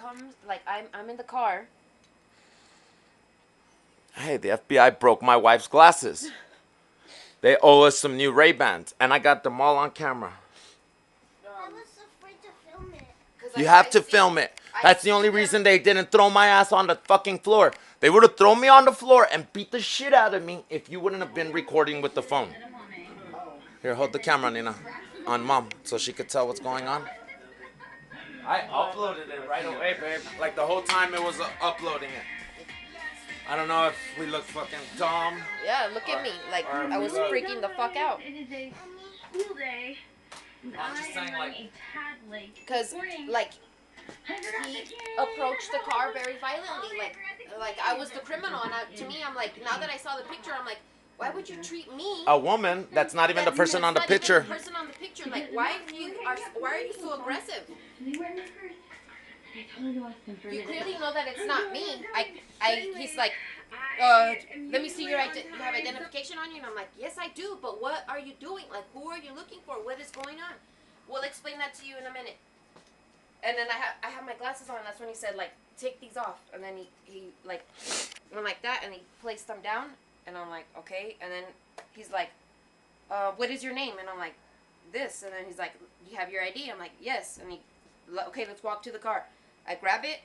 comes, like, I'm in the car. Hey, the FBI broke my wife's glasses. They owe us some new Ray-Bans, and I got them all on camera. I was afraid to film it. You have to film it. That's the only reason they didn't throw my ass on the fucking floor. They would have thrown me on the floor and beat the shit out of me if you wouldn't have been recording with the phone. Here, hold the camera, Nina, on Mom, so she could tell what's going on. I uploaded it right away, babe. Like the whole time it was uploading it. I don't know if we look fucking dumb. Yeah, look at me. Like, I was freaking the fuck out. It is a school day. I'm just saying, like, because, like, he approached the car very violently. Like I was the criminal. And to me, I'm like, now that I saw the picture, I'm like, why would you treat me? A woman that's not even the person on the picture. The person on the picture. Like, why are you so aggressive? You clearly know that it's not me. He's like, let me see you have identification on you, and I'm like, yes, I do. But what are you doing? Like, who are you looking for? What is going on? We'll explain that to you in a minute. And then I have my glasses on. That's when he said, like, take these off. And then he like went like that, and he placed them down. And I'm like, okay. And then he's like, what is your name? And I'm like, this. And then he's like, you have your ID? I'm like, yes. And okay, let's walk to the car. I grab it,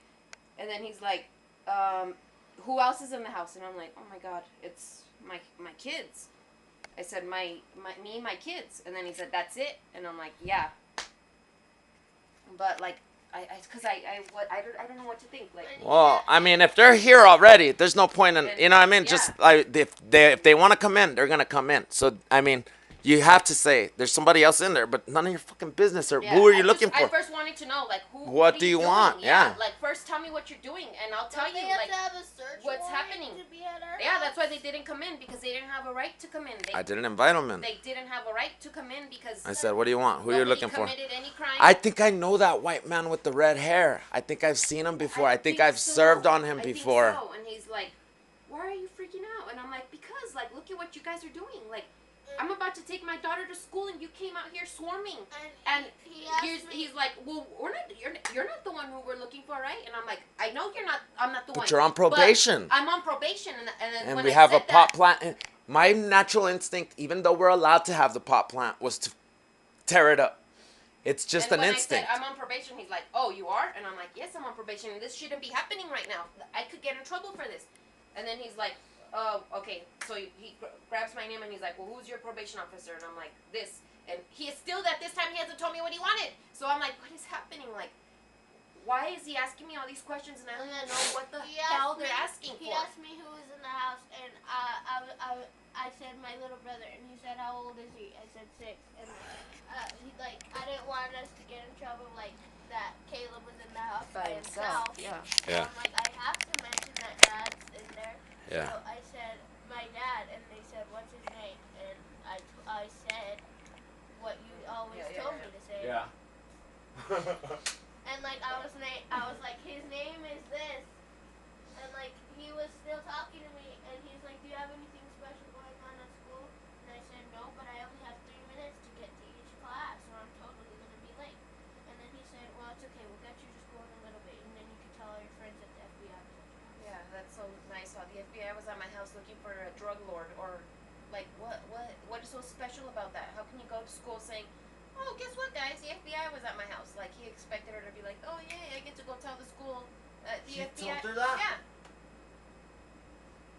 and then he's like, who else is in the house? And I'm like, oh my God, it's my kids. I said, me and my kids. And then he said, that's it? And I'm like, yeah. But like, I don't know what to think. Like, well, I mean, if they're here already, there's no point in, you know what I mean? Yeah. Just like, if they want to come in, they're going to come in. So, I mean, you have to say there's somebody else in there, but none of your fucking business. Or who are you looking for? I first wanted to know, like, what do you want? Yeah. Like, first tell me what you're doing, and I'll tell you, like, have a search what's happening. To be at our house. That's why they didn't come in, because they didn't have a right to come in. I didn't invite them in. They didn't have a right to come in because I said, what do you want? Who are you looking for? Any crime. I think I know that white man with the red hair. I think I've seen him before. I think I've served on him before. Think so. And he's like, why are you freaking out? And I'm like, because, like, look at what you guys are doing. Like, I'm about to take my daughter to school, and you came out here swarming. And he's like, well, you're not the one who we're looking for, right? And I'm like, I know you're not. I'm not the one. But you're on probation. I'm on probation, and we have a pot plant. My natural instinct, even though we're allowed to have the pot plant, was to tear it up. It's just an instinct. I said, I'm on probation. He's like, oh, you are? And I'm like, yes, I'm on probation, and this shouldn't be happening right now. I could get in trouble for this. And then he's like, oh, okay. So he grabs my name, and he's like, well, who's your probation officer? And I'm like, this. And he is still that this time he hasn't told me what he wanted. So I'm like, what is happening? Like, why is he asking me all these questions, and I don't even know what the hell they're asking for? He asked me who was in the house, and I said my little brother, and he said, how old is he? I said 6. And he, like, I didn't want us to get in trouble, like, that Caleb was in the house by himself. Yeah. So I'm like, I have to mention that Dad's in there. Yeah. So I said, my dad, and they said, what's his name? And I said what you always told me to say. Yeah. And like I was like, his name is this, and like he was still talking to me, and he's like, do you have anything special going on at school? And I said no, but I only have 3 minutes to get to each class, or I'm totally gonna be late. And then he said, well, it's okay, we'll get you to school in a little bit, and then you can tell all your friends that the FBI was at your house. Yeah, that's so nice. How the FBI was at my house looking for a drug lord, or like what is so special about that? How can you go to school saying, oh, guess what, guys? The FBI was at my house. Like, he expected her to be like, oh, yeah, I get to go tell the school that the FBI... told her that? Yeah.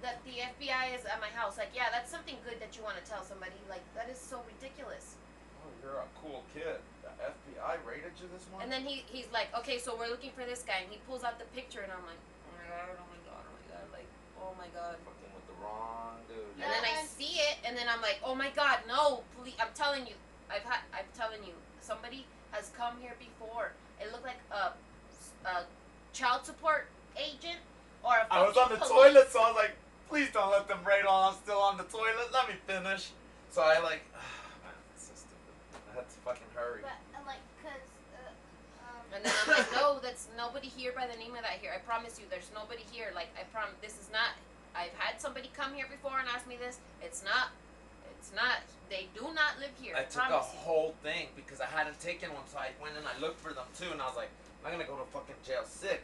That the FBI is at my house. Like, yeah, that's something good that you want to tell somebody. Like, that is so ridiculous. Oh, you're a cool kid. The FBI rated you this morning? And then he's like, okay, so we're looking for this guy. And he pulls out the picture, and I'm like, oh, my God, oh, my God, oh, my God. Like, oh, my God. Fucking with the wrong dude. And then I see it, and then I'm like, oh, my God, no, please. I'm telling you. I'm telling you, somebody has come here before. It looked like a child support agent or a I was on the toilet, so I was like, please don't let them raid while I'm still on the toilet. Let me finish. So I like, this is stupid. I had to fucking hurry. But like, cause and then I'm like, no, that's nobody here by the name of that here. I promise you, there's nobody here. Like, I promise, this is not. I've had somebody come here before and ask me this. It's not. They do not live here. I took a whole thing because I hadn't taken one, so I went and I looked for them too, and I was like, I'm not gonna go to fucking jail sick.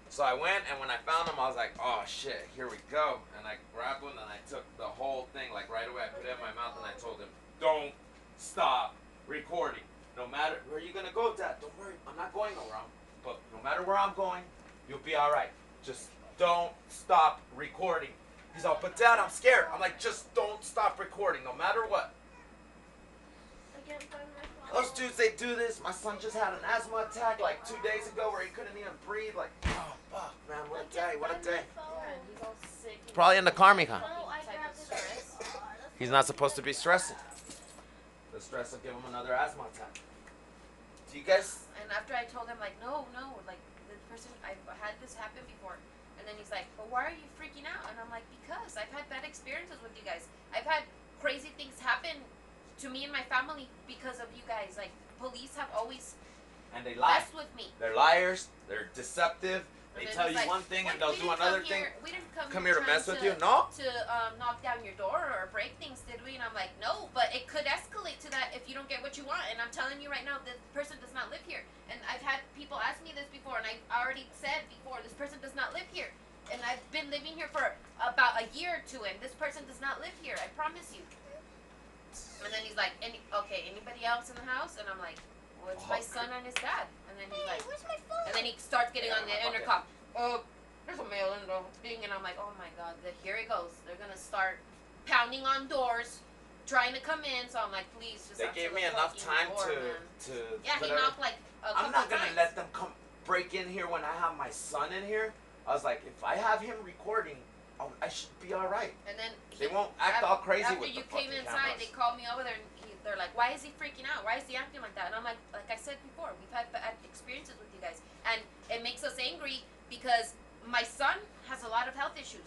So I went, and when I found him, I was like, oh shit, here we go. And I grabbed one, and I took the whole thing, like right away. I put it in my mouth, and I told him, don't stop recording. No matter where you gonna go, Dad, don't worry, I'm not going nowhere. But no matter where I'm going, you'll be all right. Just don't stop recording. He's all, but Dad, I'm scared. I'm like, just don't stop recording, no matter what. I can't find my phone. Those dudes, they do this. My son just had an asthma attack like 2 days ago where he couldn't even breathe. Like, oh, fuck, man, what a day, what a day. Yeah, and he's all sick. He's probably in the car, Mika. No, I grabbed it. Stress. He's not supposed to be stressing. The stress will give him another asthma attack. Do you guys... And after I told him, like, no, like, the person, I've had this happen before. And then he's like, but why are you freaking out? And I'm like, because I've had bad experiences with you guys. I've had crazy things happen to me and my family because of you guys. Like, police have always And they lie. messed with me. They're liars. They're deceptive. They And then tell he's you like, one thing and "Well, they'll we do didn't another come thing. here- We didn't come Come here to trying mess with you? No. To knock down your door or break things, did we? And I'm like, no, but it could escalate to that if you don't get what you want. And I'm telling you right now, this person does not live here. And I've had people ask me this before, and I already said before, this person does not live here. And I've been living here for about a year or two, and this person does not live here. I promise you. And then he's like, okay, anybody else in the house? And I'm like, well, it's my son and his dad. And then he's Hey, like, where's my phone? and then he starts getting Yeah, on the my bucket. intercom. There's a mail in the thing, and I'm like, oh my god, here it goes. They're gonna start pounding on doors, trying to come in. So I'm like, please, just They answer gave the me enough fucking time door, to man. Yeah, he whatever. knocked like a couple I'm not gonna times. let them come break in here when I have my son in here. I was like, if I have him recording, I should be all right. And then They won't act all crazy after with you the came fucking inside, cameras. they called me over there, and they're like, why is he freaking out? Why is he acting like that? And I'm like I said before, we've had bad experiences with you guys, and it makes us angry because my son has a lot of health issues.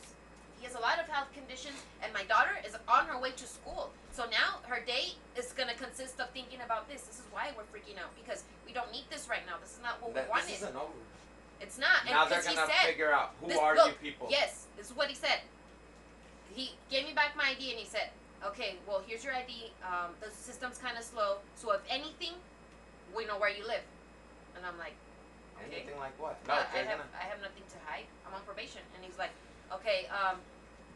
He has a lot of health conditions, and my daughter is on her way to school. So now her day is gonna consist of thinking about this. This is why we're freaking out, because we don't need this right now. This is not what we wanted. This isn't over. It's not. Now And they're 'cause he gonna said, figure out who this- are look, you people. Yes, this is what he said. He gave me back my ID and he said, okay, well, here's your ID. The system's kind of slow, so if anything, we know where you live. And I'm like, okay. Anything like what? No, I they're have gonna. I have nothing to hide. I'm on probation. And he's like, okay,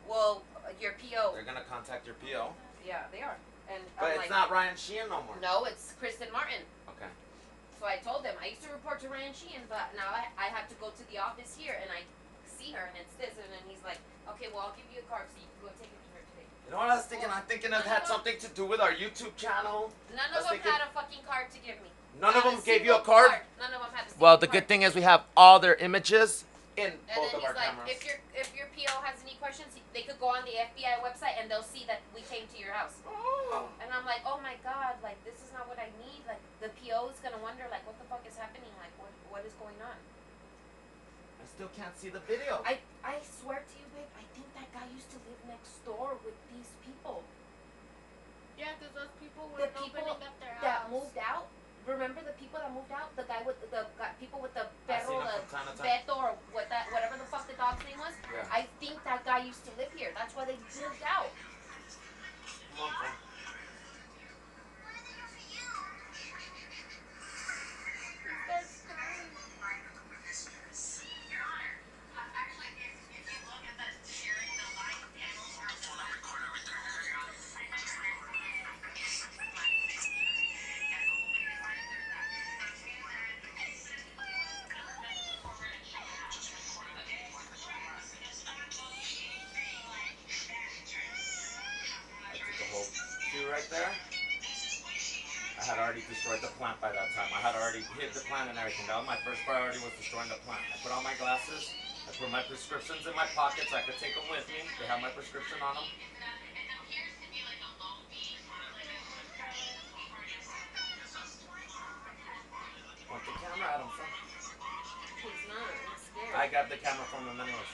well, your PO. They're gonna contact your PO. Yeah, they are. And But I'm it's like, not Ryan Sheehan no more. no, it's Kristen Martin. Okay. So I told him, I used to report to Ryan Sheehan, but now I have to go to the office here and I see her and it's this. And then he's like, okay, well, I'll give you a card so you can go take it to her today. You know what I was thinking? I'm thinking it had something to do with our YouTube channel. None I of was them thinking- had a fucking card to give me. None of Not them gave you a single card? None of them had a single Well, the card. good thing is we have all their images in And both then of our he's like, cameras. if your PO has any questions, they could go on the FBI website and they'll see that we came to your house. Oh. And I'm like, oh my god, like this is not what I need. Like the PO is gonna wonder, like, what the fuck is happening? Like, what is going on? I still can't see the video. I swear to you, babe, I think that guy used to live next door with these people. Yeah, because those people The were people opening up their that house. moved out. Remember the people that moved out? The guy with people with the I seen perro, him the from time to time. Beto, or whatever the fuck the dog's name was. Yeah. I think that guy used to live here. That's why they moved out. Come on, bro. That's crazy. I took the whole queue right there. I had already destroyed the plant by that time. I had already hid the plant and everything. That was my first priority, was destroying the plant. I put on my glasses. I put my prescriptions in my pockets. I could take them with me. They have my prescription on them. Want the camera, Adam? Son? He's not. I'm scared. I got the camera from him anyways.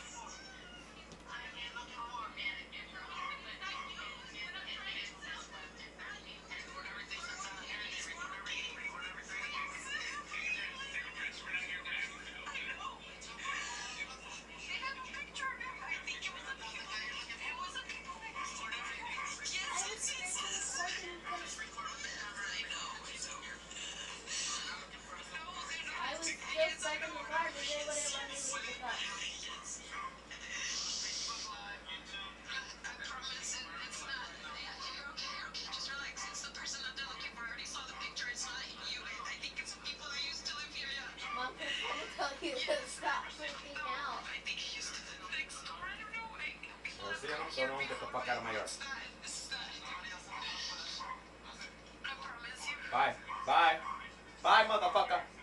I was just like out of my yard. Bye. Bye. Bye, motherfucker.